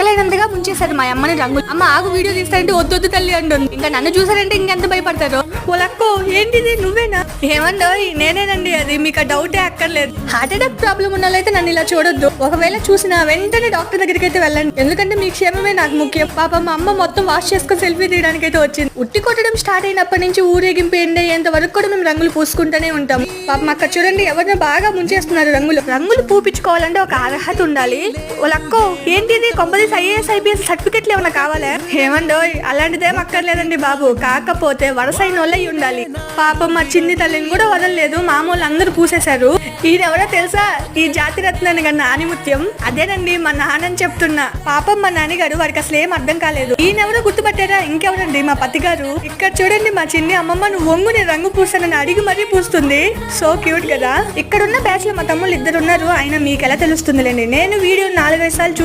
లెక్కలేనంతగా ముంచేశారు మా అమ్మని రంగులు. అమ్మ ఆగు వీడియో తీస్తారంటే వద్దొద్దు తల్లి అంటుంది. ఇంకా నన్ను చూసారంటే ఇంకెంత భయపడతారో. ఓలక్కో ఏంటిది నువ్వేనా? ఏమండో నేనేనండి, అది మీకు డౌటే అక్కర్లేదు. హార్ట్ అటాక్ ప్రాబ్లం ఉన్న వాళ్ళైతే నన్ను ఇలా చూడొద్దు. ఒకవేళ చూసినా వెంటనే డాక్టర్ దగ్గరికి అయితే వెళ్ళండి, ఎందుకంటే మీ క్షేమమే నాకు ముఖ్యం. పాప మా అమ్మ మొత్తం వాష్ చేసుకుని సెల్ఫీ తీయడానికి అయితే వచ్చింది. ఉట్టి కొట్టడం స్టార్ట్ అయినప్పటి నుంచి ఊరేగింపు ఎండ్ అయ్యేంత వరకు కూడా మేము రంగులు పూసుకుంటూనే ఉంటాం. పాపం అక్కడ చూడండి ఎవరిని బాగా ముంచేస్తున్నారు. రంగులు పూపించుకోవాలంటే ఒక అర్హత ఉండాలి. వాళ్ళక్కో ఏంటిది కొంపదీస్ IAS IPS సర్టిఫికెట్లు ఏమైనా కావాలా? ఏమండో అలాంటిదేం అక్కర్లేదండి బాబు, కాకపోతే వరసైన వాళ్ళే ఉండాలి. పాపం మా చిన్ని తల్లిని కూడా వదలలేదు, మామూలు అందరూ పూసేశారు. ఈయనెవరో తెలుసా? ఈ జాతి రత్నాన్ని కన్నా ఆనిముత్యం. అదేనండి మా నాన్నని చెప్తున్నా. పాపం మా నాన్నగారు వారికి అసలు ఏం అర్థం కాలేదు. ఈయనెవరో గుర్తుపట్టారా? ఇంకెవరండి మా పతి గారు. ఇక్కడ చూడండి మా చిన్ని అమ్మమ్మ నువ్వు ఒంగు నేను రంగు పూస్తానని అడిగి మరీ పూస్తుంది. సో క్యూట్ కదా. ఇక్కడున్న బ్యాచ్ లో మా తమ్ముళ్ళు 2 ఉన్నారు. ఆయన మీకు ఎలా తెలుస్తుందిలేండి, నేను వీడియో 4-5 సార్లు చూస్తే